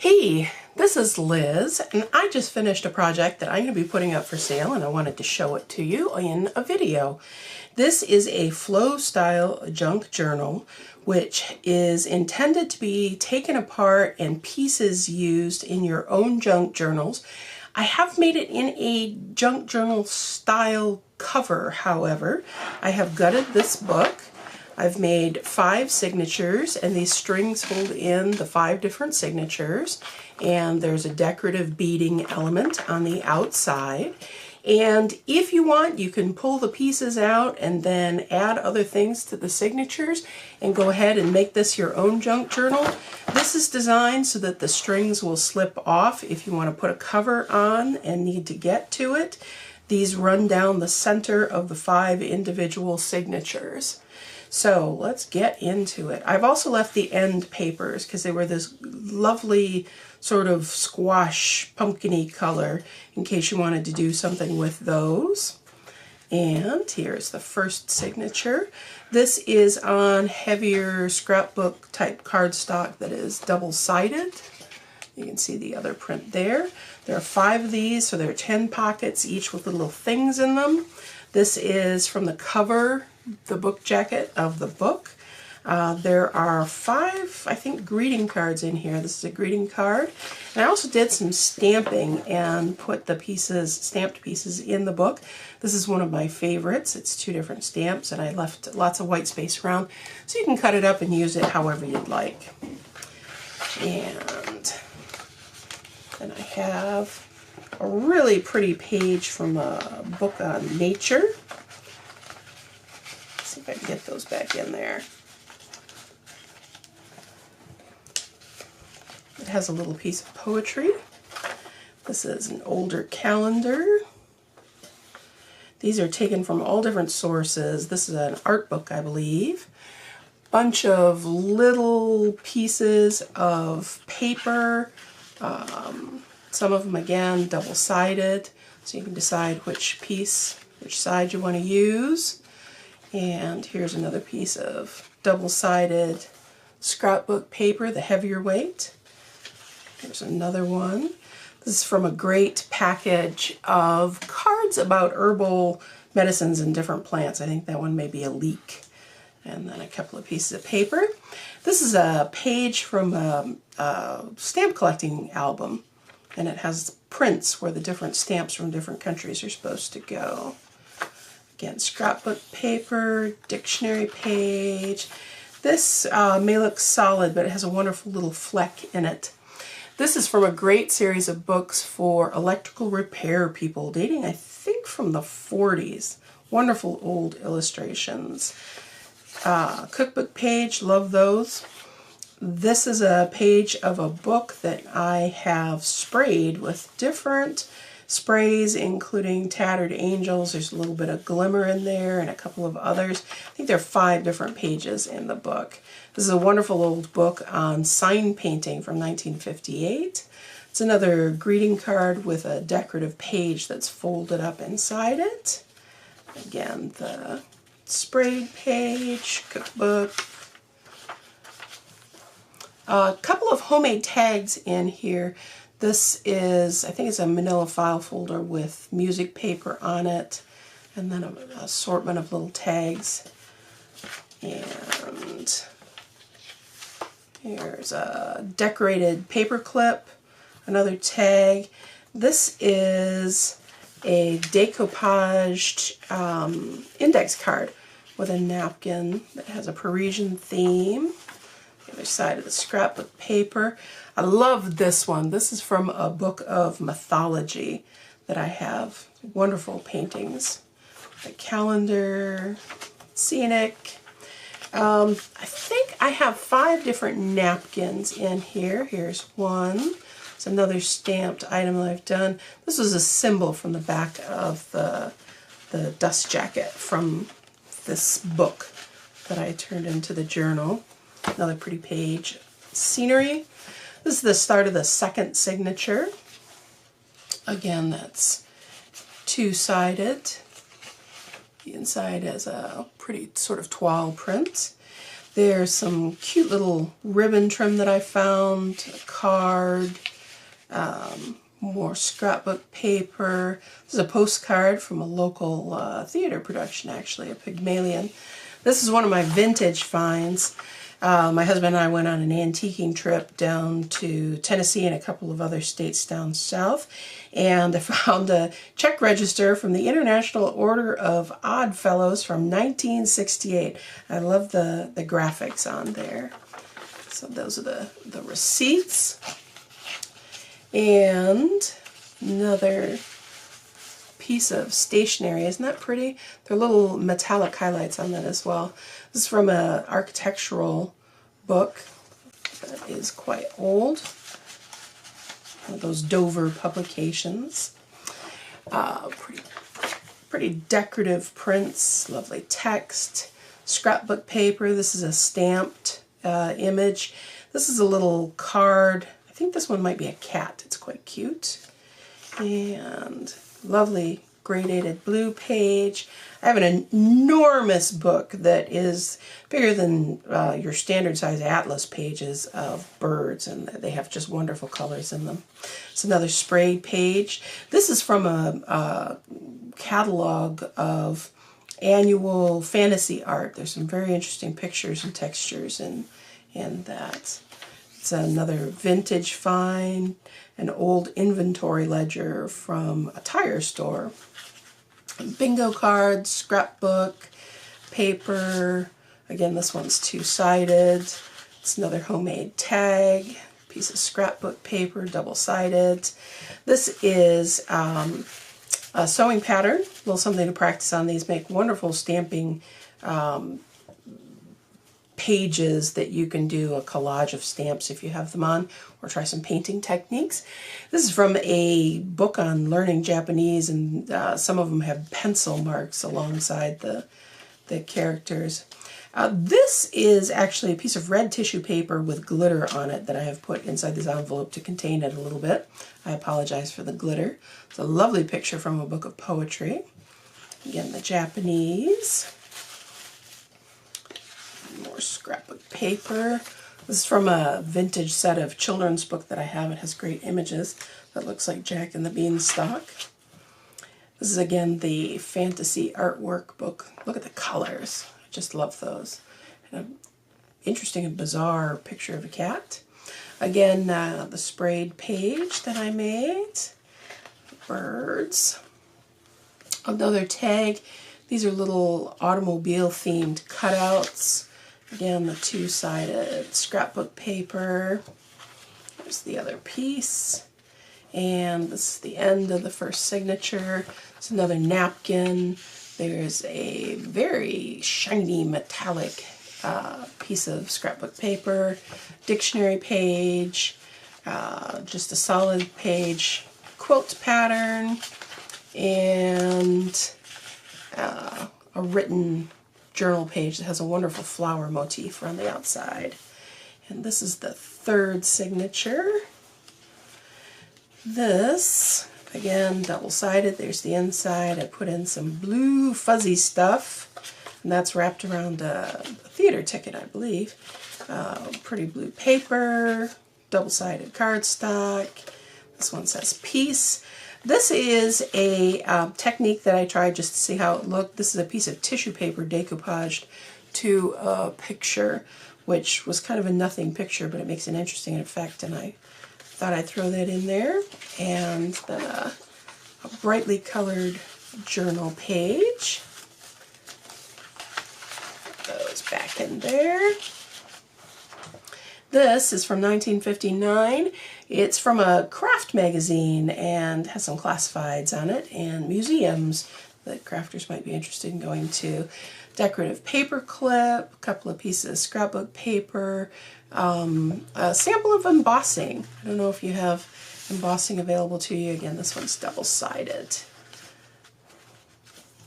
Hey, this is Liz, and I just finished a project that I'm going to be putting up for sale, and I wanted to show it to you in a video. This is a flow style junk journal, which is intended to be taken apart and pieces used in your own junk journals. I have made it in a junk journal style cover, however. I have gutted this book. I've made 5 signatures, and these strings hold in the 5 different signatures, and there's a decorative beading element on the outside. And if you want, you can pull the pieces out and then add other things to the signatures and go ahead and make this your own junk journal. This is designed so that the strings will slip off if you want to put a cover on and need to get to it. These run down the center of the 5 individual signatures. So let's get into it. I've also left the end papers because they were this lovely sort of squash pumpkin-y color in case you wanted to do something with those. And here's the first signature. This is on heavier scrapbook type cardstock that is double-sided. You can see the other print there. There are 5 of these, so there are 10 pockets, each with little things in them. This is from the cover, the book jacket of the book. There are 5, I think, greeting cards in here. This is a greeting card. And I also did some stamping and put the pieces, stamped pieces, in the book. This is one of my favorites. It's 2 different stamps, and I left lots of white space around, so you can cut it up and use it however you'd like. And then I have a really pretty page from a book on nature. Let's see if I can get those back in there. It has a little piece of poetry. This is an older calendar. These are taken from all different sources. This is an art book, I believe. Bunch of little pieces of paper. Some of them, again, double-sided, so you can decide which piece, which side you want to use. And here's another piece of double-sided scrapbook paper, the heavier weight. Here's another one. This is from a great package of cards about herbal medicines and different plants. I think that one may be a leek. And then a couple of pieces of paper. This is a page from a stamp collecting album, and it has prints where the different stamps from different countries are supposed to go. Again, scrapbook paper, dictionary page. This may look solid, but it has a wonderful little fleck in it. This is from a great series of books for electrical repair people, dating, I think, from the 40s. Wonderful old illustrations. Cookbook page, love those. This is a page of a book that I have sprayed with different sprays, including Tattered Angels. There's a little bit of Glimmer in there and a couple of others. I think there are 5 different pages in the book. This is a wonderful old book on sign painting from 1958. It's another greeting card with a decorative page that's folded up inside it. Again, the sprayed page, cookbook. A couple of homemade tags in here. This is, I think it's a manila file folder with music paper on it, and then an assortment of little tags. And here's a decorated paper clip, another tag. This is a decoupaged index card with a napkin that has a Parisian theme. The other side of the scrapbook paper. I love this one. This is from a book of mythology that I have. Wonderful paintings. The calendar, scenic. I think I have 5 different napkins in here. Here's one. It's another stamped item that I've done. This was a symbol from the back of the dust jacket from this book that I turned into the journal. Another pretty page. Scenery. This is the start of the second signature. Again, that's 2-sided. The inside has a pretty sort of toile print. There's some cute little ribbon trim that I found, a card, more scrapbook paper. This is a postcard from a local theater production, actually, a Pygmalion. This is one of my vintage finds. My husband and I went on an antiquing trip down to Tennessee and a couple of other states down south, and I found a check register from the International Order of Odd Fellows from 1968. I love the graphics on there. So those are the receipts. And another piece of stationery. Isn't that pretty? There are little metallic highlights on that as well. This is from an architectural book that is quite old. One of those Dover publications. Pretty decorative prints, lovely text, scrapbook paper. This is a stamped image. This is a little card. I think this one might be a cat. It's quite cute. And lovely gradated blue page. I have an enormous book that is bigger than your standard size atlas pages of birds, and they have just wonderful colors in them. It's another sprayed page. This is from a catalog of annual fantasy art. There's some very interesting pictures and textures in that. It's another vintage find, an old inventory ledger from a tire store. Bingo cards, scrapbook, paper. Again, this one's two-sided. It's another homemade tag, piece of scrapbook paper, double-sided. This is a sewing pattern, a little something to practice on. These make wonderful stamping pages that you can do a collage of stamps if you have them on, or try some painting techniques. This is from a book on learning Japanese, and some of them have pencil marks alongside the characters. This is actually a piece of red tissue paper with glitter on it that I have put inside this envelope to contain it a little bit. I apologize for the glitter. It's a lovely picture from a book of poetry. Again, the Japanese. More scrapbook paper. This is from a vintage set of children's book that I have. It has great images that looks like Jack and the Beanstalk. This is again the fantasy artwork book. Look at the colors. I just love those. And an interesting and bizarre picture of a cat. Again, the sprayed page that I made. Birds. Another tag. These are little automobile themed cutouts. Again, the two-sided scrapbook paper. There's the other piece. And this is the end of the first signature. It's another napkin. There's a very shiny metallic piece of scrapbook paper. Dictionary page. Just a solid page quilt pattern. And a written journal page that has a wonderful flower motif on the outside. And this is the third signature. This, again, double-sided. There's the inside. I put in some blue fuzzy stuff, and that's wrapped around a theater ticket, I believe. Pretty blue paper, double-sided cardstock. This one says peace. This is a technique that I tried just to see how it looked. This is a piece of tissue paper decoupaged to a picture, which was kind of a nothing picture, but it makes an interesting effect, and I thought I'd throw that in there. And then a brightly colored journal page. Goes back in there. This is from 1959. It's from a craft magazine and has some classifieds on it and museums that crafters might be interested in going to. Decorative paper clip, a couple of pieces of scrapbook paper, a sample of embossing. I don't know if you have embossing available to you. Again, this one's double-sided.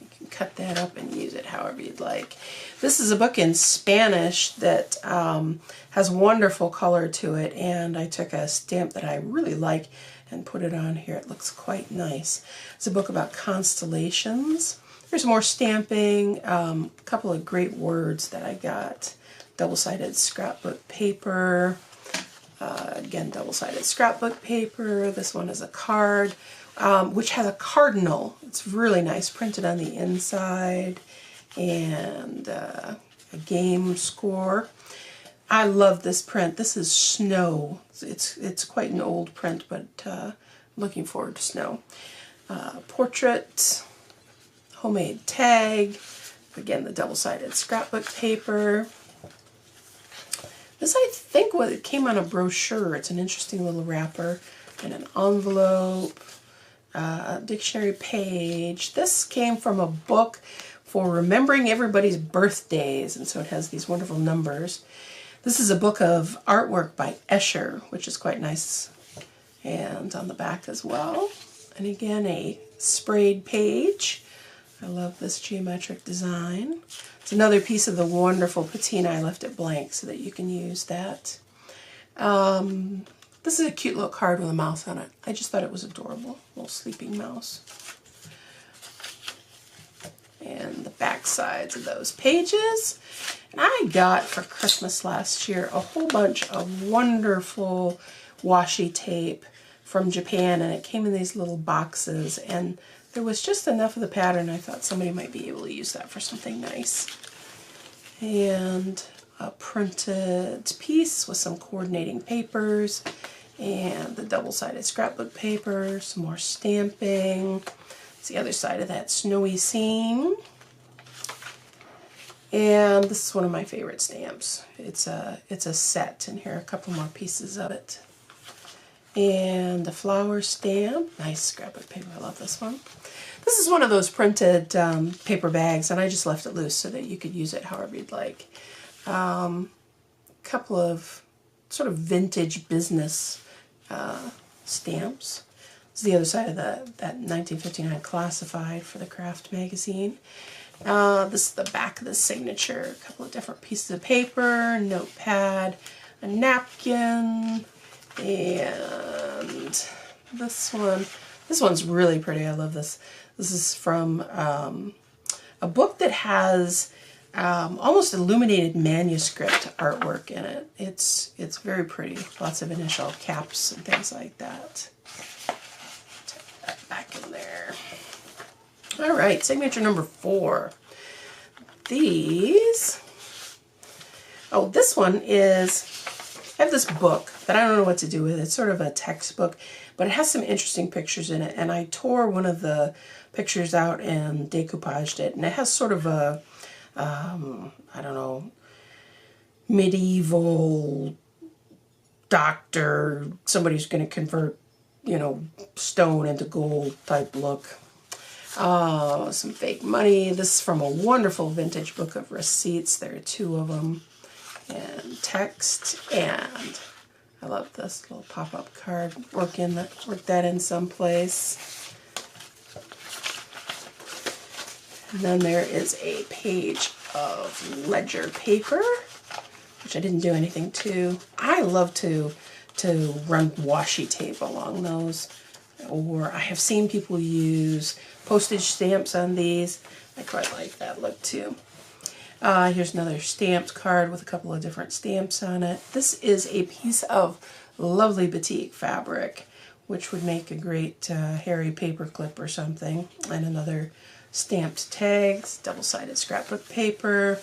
You can cut that up and use it however you'd like. This is a book in Spanish that has wonderful color to it, and I took a stamp that I really like and put it on here. It looks quite nice. It's a book about constellations. There's more stamping, a couple of great words that I got. double-sided scrapbook paper. Again, double-sided scrapbook paper. This one is a card, which has a cardinal. It's really nice, printed on the inside, and a game score. I love this print. This is snow. It's quite an old print, but looking forward to snow. Portrait, homemade tag. Again, the double-sided scrapbook paper. This, I think, it came on a brochure. It's an interesting little wrapper, and an envelope, dictionary page. This came from a book for remembering everybody's birthdays, and so it has these wonderful numbers. This is a book of artwork by Escher, which is quite nice, and on the back as well. And again, a sprayed page. I love this geometric design. It's another piece of the wonderful patina. I left it blank so that you can use that. This is a cute little card with a mouse on it. I just thought it was adorable. Little sleeping mouse. And the back sides of those pages. And I got for Christmas last year a whole bunch of wonderful washi tape from Japan, and it came in these little boxes, and there was just enough of the pattern. I thought somebody might be able to use that for something nice. And a printed piece with some coordinating papers, and the double-sided scrapbook paper, some more stamping. It's the other side of that snowy scene. And this is one of my favorite stamps. It's a set, and here are a couple more pieces of it. And a flower stamp. Nice scrapbook paper. I love this one. This is one of those printed paper bags, and I just left it loose so that you could use it however you'd like. Couple of sort of vintage business stamps. This is the other side of that 1959 classified for the Craft magazine. This is the back of the signature. A couple of different pieces of paper, notepad, a napkin, and this one's really pretty. I love this. This is from a book that has almost illuminated manuscript artwork in it. It's very pretty. Lots of initial caps and things like that. Tuck that back in there. All right, signature number 4. These. Oh, this one is, I have this book that I don't know what to do with. It's sort of a textbook, but it has some interesting pictures in it, and I tore one of the pictures out and decoupaged it, and it has sort of a, I don't know, medieval doctor, somebody who's going to convert, you know, stone into gold type look. Some fake money. This is from a wonderful vintage book of receipts. There are 2 of them. And text, and I love this little pop-up card. Work that in someplace. And then there is a page of ledger paper, which I didn't do anything to. I love to run washi tape along those, or I have seen people use postage stamps on these. I quite like that look too. Here's another stamped card with a couple of different stamps on it. This is a piece of lovely batik fabric, which would make a great hairy paper clip or something. And another stamped tags, double-sided scrapbook paper.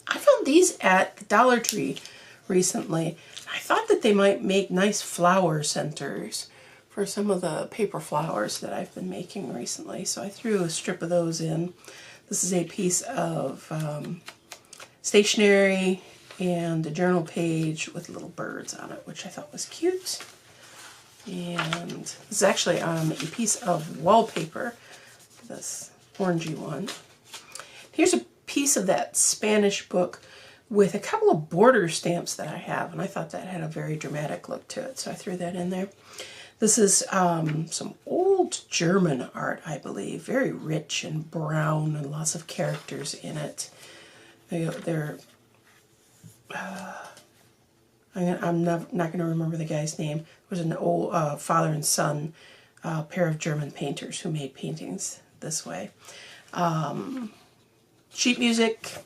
I found these at the Dollar Tree recently. I thought that they might make nice flower centers for some of the paper flowers that I've been making recently. So I threw a strip of those in. This is a piece of stationery and a journal page with little birds on it, which I thought was cute. And this is actually a piece of wallpaper, this orangey one. Here's a piece of that Spanish book with a couple of border stamps that I have, and I thought that had a very dramatic look to it, so I threw that in there. This is some old German art, I believe, very rich and brown and lots of characters in it. I'm not going to remember the guy's name. It was an old father and son pair of German painters who made paintings this way. Sheet music,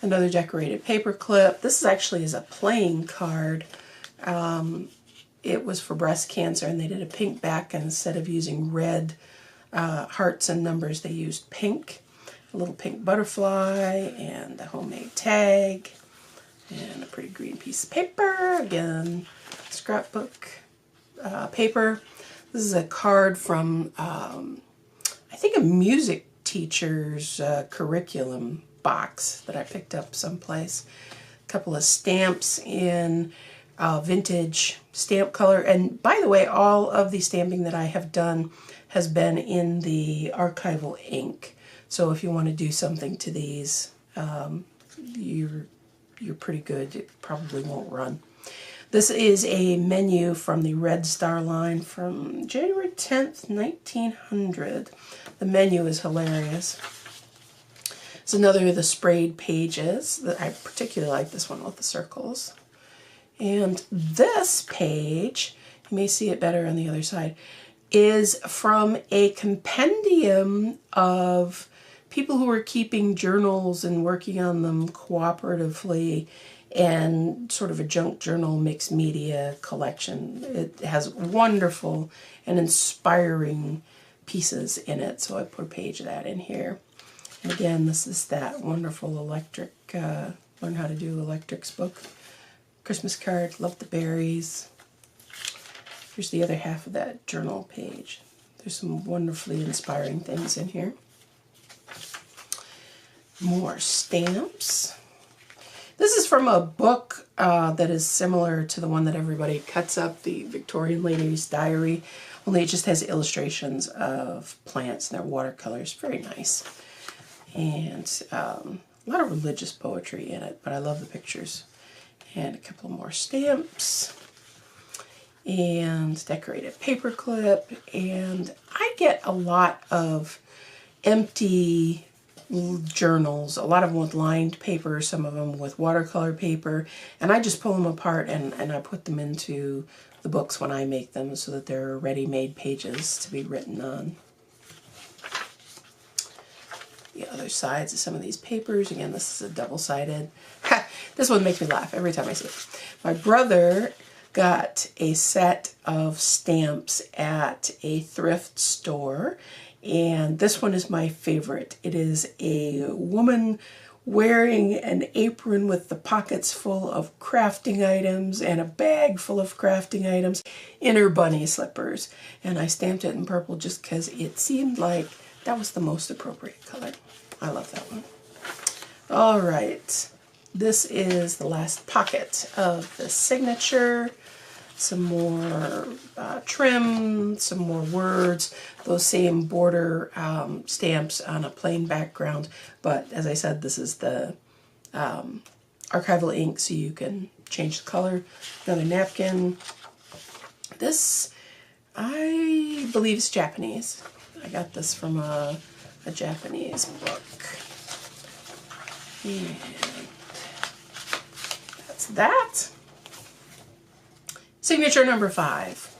Another decorated paper clip. This actually is a playing card. It was for breast cancer, and they did a pink back, and instead of using red hearts and numbers, they used pink. A little pink butterfly, and a homemade tag, and a pretty green piece of paper. Again, scrapbook paper. This is a card from, I think, a music teacher's curriculum box that I picked up someplace. A couple of stamps in vintage stamp color. And by the way, all of the stamping that I have done has been in the archival ink. So if you want to do something to these, you're pretty good. It probably won't run. This is a menu from the Red Star line from January 10th, 1900. The menu is hilarious. It's another of the sprayed pages. I particularly like this one with the circles. And this page, you may see it better on the other side, is from a compendium of people who were keeping journals and working on them cooperatively, and sort of a junk journal mixed media collection. It has wonderful and inspiring pieces in it, so I put a page of that in here. And again, this is that wonderful electric, learn how to do electrics book. Christmas card, love the berries. Here's the other half of that journal page. There's some wonderfully inspiring things in here. More stamps. This is from a book that is similar to the one that everybody cuts up, the Victorian Lady's Diary, only it just has illustrations of plants and their watercolors. Very nice. And a lot of religious poetry in it, but I love the pictures. And a couple more stamps. And decorated paper clip. And I get a lot of empty journals, a lot of them with lined paper, some of them with watercolor paper, and I just pull them apart and I put them into the books when I make them so that they're ready-made pages to be written on. The other sides of some of these papers, again, this is a double-sided. This one makes me laugh every time I see it. My brother got a set of stamps at a thrift store, and this one is my favorite. It is a woman wearing an apron with the pockets full of crafting items and a bag full of crafting items in her bunny slippers. And I stamped it in purple just because it seemed like that was the most appropriate color. I love that one. All right, this is the last pocket of the signature. Some more trim, some more words, those same border stamps on a plain background. But as I said, this is the archival ink, so you can change the color. Another napkin. This, I believe, is Japanese. I got this from a Japanese book. And that's that. Signature number 5.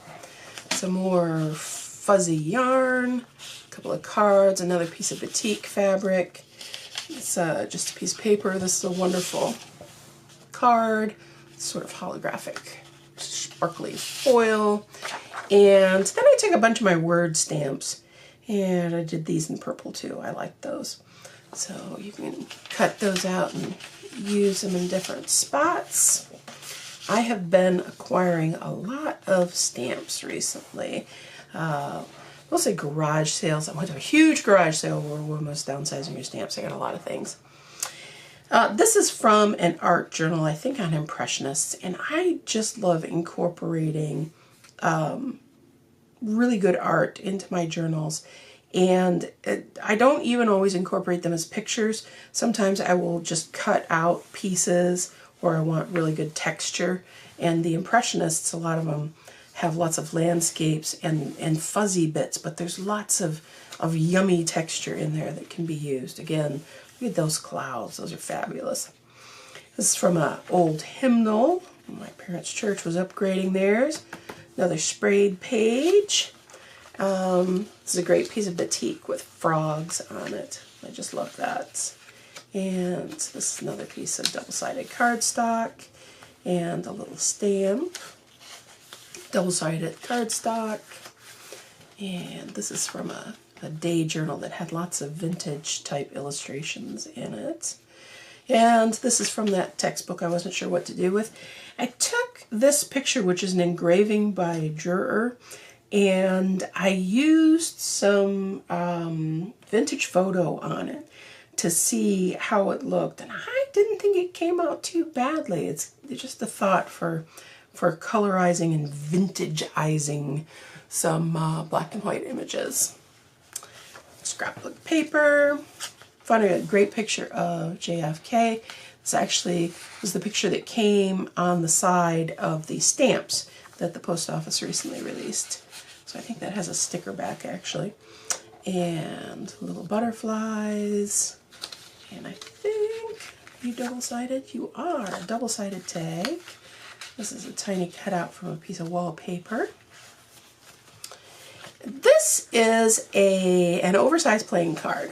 Some more fuzzy yarn, a couple of cards, another piece of batik fabric. It's just a piece of paper. This is a wonderful card, sort of holographic, sparkly foil. And then I took a bunch of my word stamps, and I did these in purple too. I like those. So you can cut those out and use them in different spots. I have been acquiring a lot of stamps recently. Mostly garage sales. I went to a huge garage sale where we're almost downsizing your stamps. I got a lot of things. This is from an art journal, I think on Impressionists, and I just love incorporating really good art into my journals. And I don't even always incorporate them as pictures. Sometimes I will just cut out pieces where I want really good texture. And the Impressionists, a lot of them have lots of landscapes and fuzzy bits, but there's lots of yummy texture in there that can be used. Again, look at those clouds. Those are fabulous. This is from an old hymnal. My parents' church was upgrading theirs. Another sprayed page. This is a great piece of batik with frogs on it. I just love that. And this is another piece of double-sided cardstock and a little stamp. Double-sided cardstock. And this is from a day journal that had lots of vintage type illustrations in it. And this is from that textbook I wasn't sure what to do with. I took this picture, which is an engraving by Dürer, and I used some vintage photo on it to see how it looked. And I didn't think it came out too badly. It's just a thought for colorizing and vintageizing some black and white images. Scrapbook paper. Found a great picture of JFK. This actually was the picture that came on the side of the stamps that the post office recently released. So I think that has a sticker back actually. And little butterflies. And I think, are you double-sided? You are. Double-sided tag. This is a tiny cutout from a piece of wallpaper. This is an oversized playing card.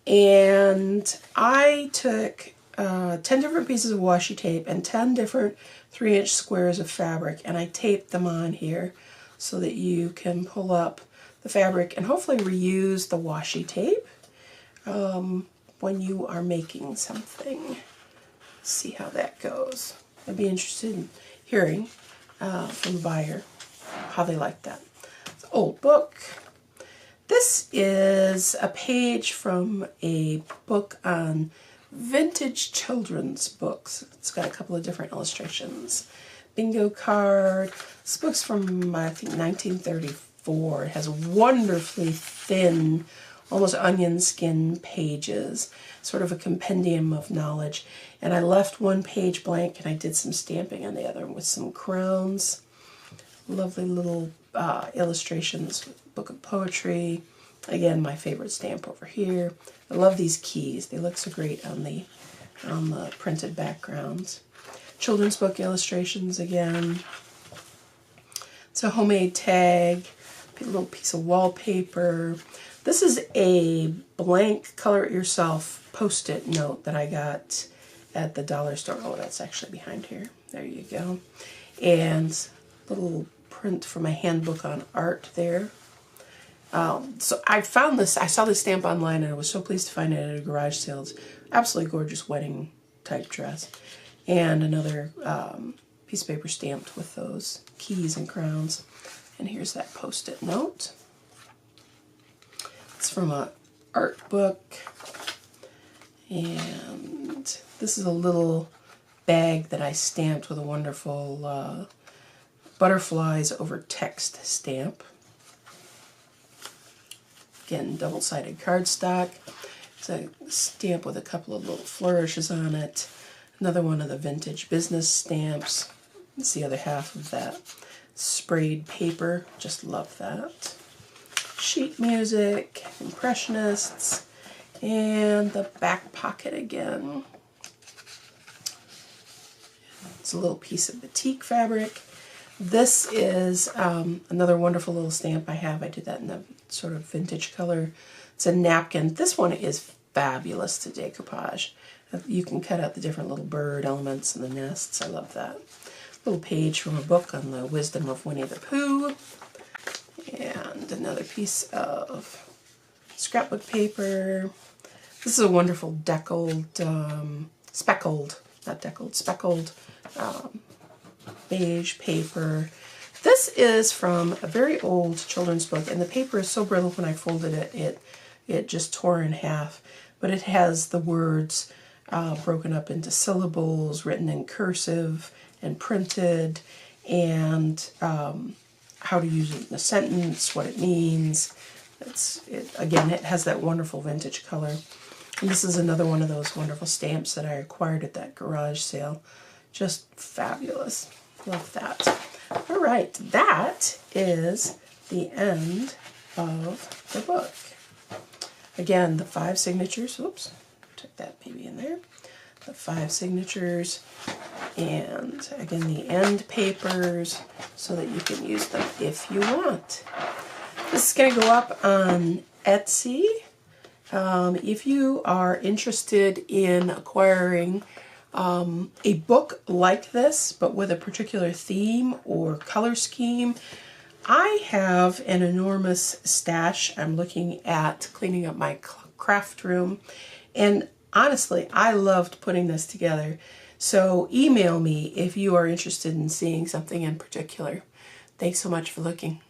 And I took 10 different pieces of washi tape and 10 different 3-inch squares of fabric, and I taped them on here so that you can pull up the fabric and hopefully reuse the washi tape when you are making something. Let's see how that goes. I'd be interested in hearing from the buyer how they like that. It's an old book. This is a page from a book on vintage children's books. It's got a couple of different illustrations. Bingo card. This book's from, I think, 1934. It has wonderfully thin, almost onion skin pages, sort of a compendium of knowledge. And I left one page blank and I did some stamping on the other with some crowns. Lovely little illustrations, book of poetry. Again, my favorite stamp over here. I love these keys. They look so great on the printed backgrounds. Children's book illustrations again. It's a homemade tag, a little piece of wallpaper. This is a blank color it yourself post-it note that I got at the dollar store. Oh, that's actually behind here. There you go. And a little print from a handbook on art there. So I found this, I saw this stamp online and I was so pleased to find it at a garage sale. It's absolutely gorgeous wedding type dress. And another piece of paper stamped with those keys and crowns. And here's that post-it note. It's from an art book. And this is a little bag that I stamped with a wonderful butterflies over text stamp. Again, double-sided cardstock. It's a stamp with a couple of little flourishes on it. Another one of the vintage business stamps. It's the other half of that sprayed paper. Just love that. Sheet music, Impressionists, and the back pocket again. It's a little piece of batik fabric. This is another wonderful little stamp I have. I did that in a sort of vintage color. It's a napkin. This one is fabulous to decoupage. You can cut out the different little bird elements and the nests. I love that. Little page from a book on the wisdom of Winnie the Pooh. And another piece of scrapbook paper. This is a wonderful speckled beige paper. This is from a very old children's book, and the paper is so brittle when I folded it, it just tore in half. But it has the words broken up into syllables, written in cursive and printed, and how to use it in a sentence, what it means. Again, it has that wonderful vintage color. And this is another one of those wonderful stamps that I acquired at that garage sale. Just fabulous. Love that. All right, that is the end of the book. Again, the 5 signatures. Oops, took that baby in there. The 5 signatures, and again the end papers so that you can use them if you want. This is going to go up on Etsy, If you are interested in acquiring a book like this, but with a particular theme or color scheme, I have an enormous stash. I'm looking at cleaning up my craft room, and honestly, I loved putting this together. So email me if you are interested in seeing something in particular. Thanks so much for looking.